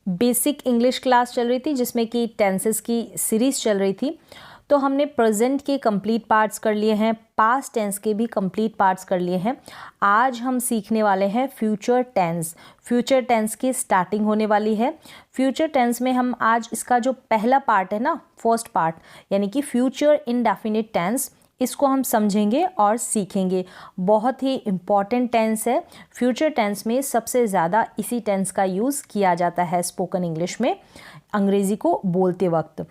Basic English class चल रही थी जिसमें कि टेंसेस की सीरीज़ चल रही थी। तो हमने प्रेजेंट के कंप्लीट पार्ट्स कर लिए हैं, पास्ट टेंस के भी कंप्लीट पार्ट्स कर लिए हैं। आज हम सीखने वाले हैं फ्यूचर टेंस। फ्यूचर टेंस की स्टार्टिंग होने वाली है। फ्यूचर टेंस में हम आज इसका जो पहला पार्ट है ना, फर्स्ट पार्ट, यानी कि फ्यूचर इंडेफिनिट टेंस, इसको हम समझेंगे और सीखेंगे। बहुत ही इम्पॉर्टेंट टेंस है। फ्यूचर टेंस में सबसे ज़्यादा इसी टेंस का यूज़ किया जाता है स्पोकन इंग्लिश में, अंग्रेज़ी को बोलते वक्त।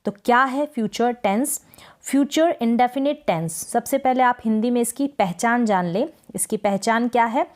तो क्या है future tense? Future indefinite tense, सबसे पहले आप हिंदी में इसकी पहचान जान लें। इसकी पहचान क्या है?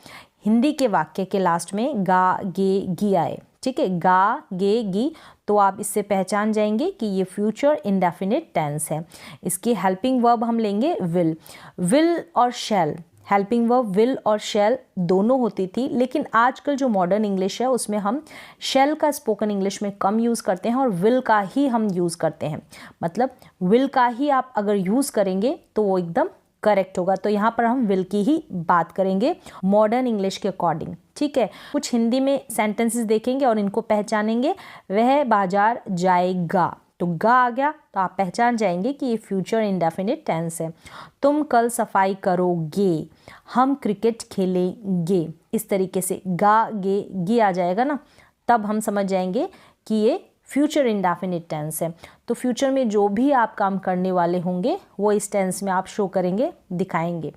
हिंदी के वाक्य के लास्ट में गा गे गी आए, ठीक है, गा गे गी, तो आप इससे पहचान जाएंगे कि ये फ्यूचर इंडेफिनिट टेंस है। इसकी हेल्पिंग वर्ब हम लेंगे विल। विल और शैल, हेल्पिंग वर्ब विल और शैल दोनों होती थी, लेकिन आजकल जो मॉडर्न इंग्लिश है उसमें हम शैल का स्पोकन इंग्लिश में कम यूज़ करते हैं और विल का ही हम यूज़ करते हैं। मतलब विल का ही आप अगर यूज़ करेंगे तो वो एकदम करेक्ट होगा। तो यहाँ पर हम विल की ही बात करेंगे मॉडर्न इंग्लिश के अकॉर्डिंग, ठीक है। कुछ हिंदी में सेंटेंसेस देखेंगे और इनको पहचानेंगे। वह बाजार जाएगा, तो गा आ गया तो आप पहचान जाएंगे कि ये फ्यूचर इंडेफिनिट टेंस है। तुम कल सफाई करोगे, हम क्रिकेट खेलेंगे, इस तरीके से गा गे गी आ जाएगा ना, तब हम समझ जाएंगे कि ये फ्यूचर इंडेफिनिट टेंस है। तो फ्यूचर में जो भी आप काम करने वाले होंगे वो इस टेंस में आप शो करेंगे, दिखाएंगे।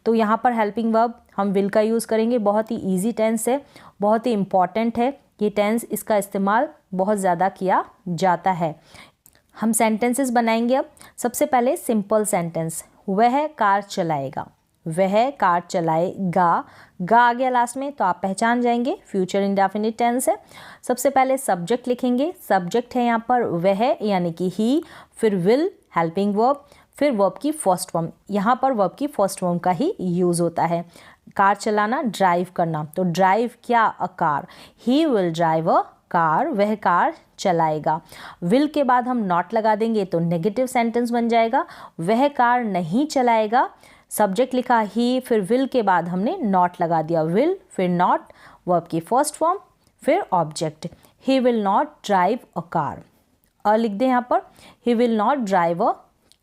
तो यहाँ पर हेल्पिंग वर्ब हम विल का यूज़ करेंगे। बहुत ही ईजी टेंस है, बहुत ही इम्पॉर्टेंट है ये टेंस, इसका इस्तेमाल बहुत ज़्यादा किया जाता है। हम सेंटेंसेस बनाएंगे अब। सबसे पहले सिंपल सेंटेंस, वह कार चलाएगा, वह कार चलाएगा, गा आ गया लास्ट में तो आप पहचान जाएंगे फ्यूचर इंडेफिनिट टेंस है। सबसे पहले सब्जेक्ट लिखेंगे। सब्जेक्ट है यहाँ पर वह यानी कि ही, फिर विल हेल्पिंग वर्ब, फिर वर्ब की फर्स्ट फॉर्म। यहाँ पर वर्ब की फर्स्ट फॉर्म का ही यूज़ होता है। कार चलाना, ड्राइव करना, तो ड्राइव क्या? A car, he will drive a car, वह कार चलाएगा। विल के बाद हम नॉट लगा देंगे तो नेगेटिव सेंटेंस बन जाएगा। वह कार नहीं चलाएगा, सब्जेक्ट लिखा ही, फिर विल के बाद हमने नॉट लगा दिया, विल फिर नॉट, वर्ब की फर्स्ट फॉर्म, फिर object. He will not drive a car, a लिख दें यहाँ पर, he will not drive a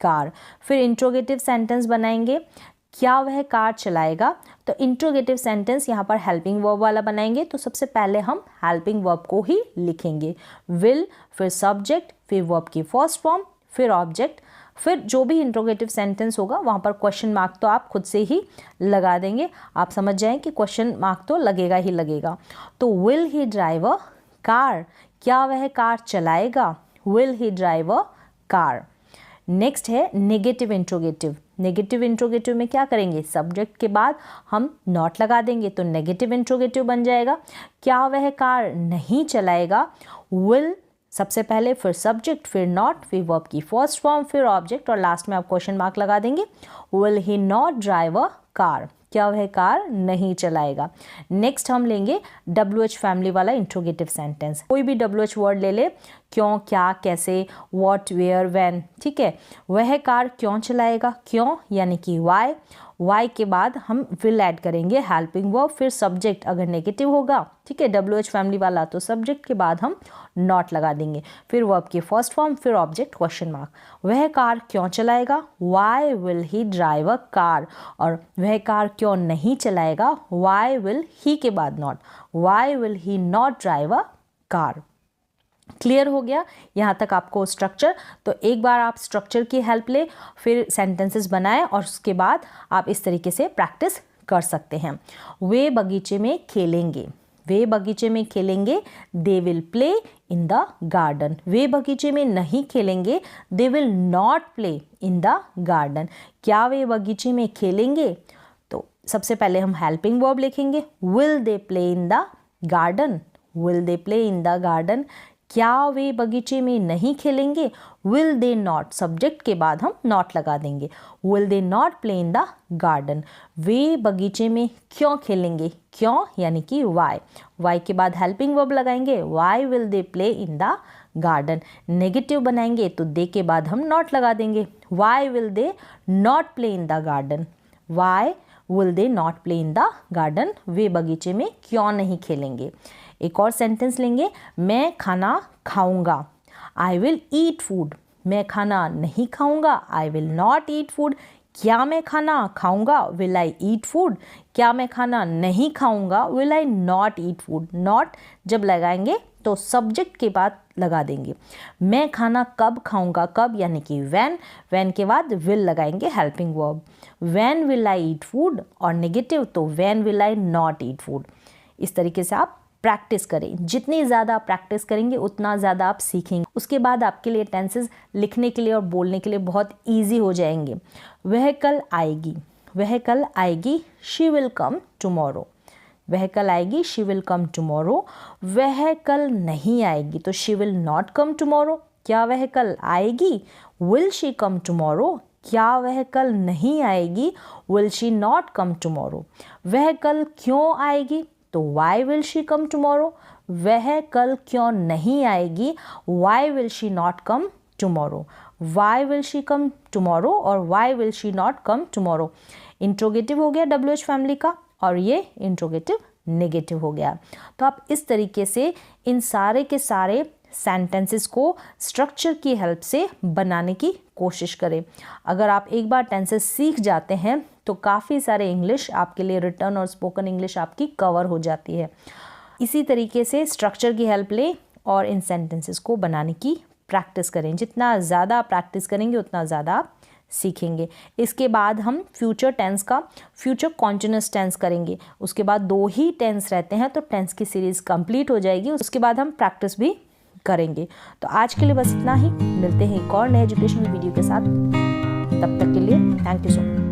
car. फिर इंट्रोगेटिव सेंटेंस बनाएंगे, क्या वह कार चलाएगा? तो इंट्रोगेटिव सेंटेंस यहाँ पर हेल्पिंग वर्ब वाला बनाएंगे। तो सबसे पहले हम हेल्पिंग वर्ब को ही लिखेंगे, विल फिर सब्जेक्ट फिर वर्ब की फर्स्ट फॉर्म फिर ऑब्जेक्ट, फिर जो भी इंट्रोगेटिव सेंटेंस होगा वहाँ पर क्वेश्चन मार्क तो आप खुद से ही लगा देंगे। आप समझ जाएं कि क्वेश्चन मार्क तो लगेगा ही लगेगा। तो will he drive a car, क्या वह कार चलाएगा? Will he drive a car. Next है नेगेटिव इंट्रोगेटिव। नेगेटिव इंट्रोगेटिव में क्या करेंगे? सब्जेक्ट के बाद हम नॉट लगा देंगे तो नेगेटिव इंट्रोगेटिव बन जाएगा। क्या वह कार नहीं चलाएगा? विल सबसे पहले, फिर सब्जेक्ट, फिर नॉट, फिर वर्ब की फर्स्ट फॉर्म, फिर ऑब्जेक्ट और लास्ट में आप क्वेश्चन मार्क लगा देंगे। Will he not drive a car, क्या वह कार नहीं चलाएगा। नेक्स्ट हम लेंगे WH फैमिली वाला इंट्रोगेटिव सेंटेंस। कोई भी WH वर्ड ले ले, क्यों, क्या, कैसे, व्हाट, वेयर, व्हेन, ठीक है। वह कार क्यों चलाएगा, क्यों यानी कि वाई, वाई के बाद हम विल ऐड करेंगे हेल्पिंग वर्ब, फिर सब्जेक्ट अगर नेगेटिव होगा, ठीक है, WH फैमिली वाला, तो सब्जेक्ट के बाद हम नॉट लगा देंगे, फिर वर्ब की फर्स्ट फॉर्म, फिर ऑब्जेक्ट क्वेश्चन मार्क। वह कार क्यों चलाएगा? Why will he drive a car, और वह कार क्यों नहीं चलाएगा? वाई विल ही के बाद not, why will he not drive a car. Clear हो गया यहाँ तक आपको स्ट्रक्चर? तो एक बार आप स्ट्रक्चर की हेल्प ले, फिर सेंटेंसेस बनाएं और उसके बाद आप इस तरीके से प्रैक्टिस कर सकते हैं। वे बगीचे में खेलेंगे, वे बगीचे में खेलेंगे, they will play in the garden. वे बगीचे में नहीं खेलेंगे, they will not play in the garden. क्या वे बगीचे में खेलेंगे? तो सबसे पहले हम हेल्पिंग वर्ब लिखेंगे, will they play in the garden, will they play in the garden. क्या वे बगीचे में नहीं खेलेंगे? विल दे नॉट, सब्जेक्ट के बाद हम नॉट लगा देंगे, will they not play in the garden. वे बगीचे में क्यों खेलेंगे? क्यों यानी कि वाई, वाई के बाद हेल्पिंग वर्ब लगाएंगे, why will they play in the garden. Negative बनाएंगे तो दे के बाद हम नॉट लगा देंगे, why will they not play in the garden, why will they not play in the garden, वे बगीचे में क्यों नहीं खेलेंगे। एक और सेंटेंस लेंगे, मैं खाना खाऊंगा, आई विल ईट फूड। मैं खाना नहीं खाऊंगा, I will not eat food. क्या मैं खाना खाऊंगा, विल आई ईट फूड। क्या मैं खाना नहीं खाऊंगा, will I not eat food. Not जब लगाएंगे तो सब्जेक्ट के बाद लगा देंगे। मैं खाना कब खाऊंगा, कब यानी कि व्हेन के बाद विल लगाएंगे helping verb. When will I eat food, और नेगेटिव तो when will I not eat food. इस तरीके से आप प्रैक्टिस करें। जितनी ज़्यादा आप प्रैक्टिस करेंगे उतना ज़्यादा आप सीखेंगे। उसके बाद आपके लिए टेंसेस लिखने के लिए और बोलने के लिए बहुत ईजी हो जाएंगे। वह कल आएगी, वह कल आएगी, शी विल कम टुमारो। वह कल आएगी, शी विल कम टुमारो। वह कल नहीं आएगी तो she will not come tomorrow. क्या वह कल आएगी, विल शी कम टुमारो। क्या वह कल नहीं आएगी, will she not come tomorrow. वह कल क्यों आएगी तो why will she come tomorrow. वह कल क्यों नहीं आएगी, why will she not come tomorrow. Why will she come tomorrow और why will she not come tomorrow. Interrogative हो गया WH फैमिली का, और ये इंट्रोगेटिव नेगेटिव हो गया। तो आप इस तरीके से इन सारे के सारे सेंटेंसेस को स्ट्रक्चर की हेल्प से बनाने की कोशिश करें। अगर आप एक बार टेंसेस सीख जाते हैं तो काफ़ी सारे इंग्लिश आपके लिए, रिटन और स्पोकन इंग्लिश आपकी कवर हो जाती है। इसी तरीके से स्ट्रक्चर की हेल्प लें और इन सेंटेंसेस को बनाने की प्रैक्टिस करें। जितना ज़्यादा प्रैक्टिस करेंगे उतना ज़्यादा आप सीखेंगे। इसके बाद हम फ्यूचर टेंस का फ्यूचर कॉन्टिन्यूअस टेंस करेंगे। उसके बाद 2 ही टेंस रहते हैं तो टेंस की सीरीज़ कंप्लीट हो जाएगी। उसके बाद हम प्रैक्टिस भी करेंगे। तो आज के लिए बस इतना ही। मिलते हैं एक और नए एजुकेशनल वीडियो के साथ। तब तक के लिए थैंक यू सो मच।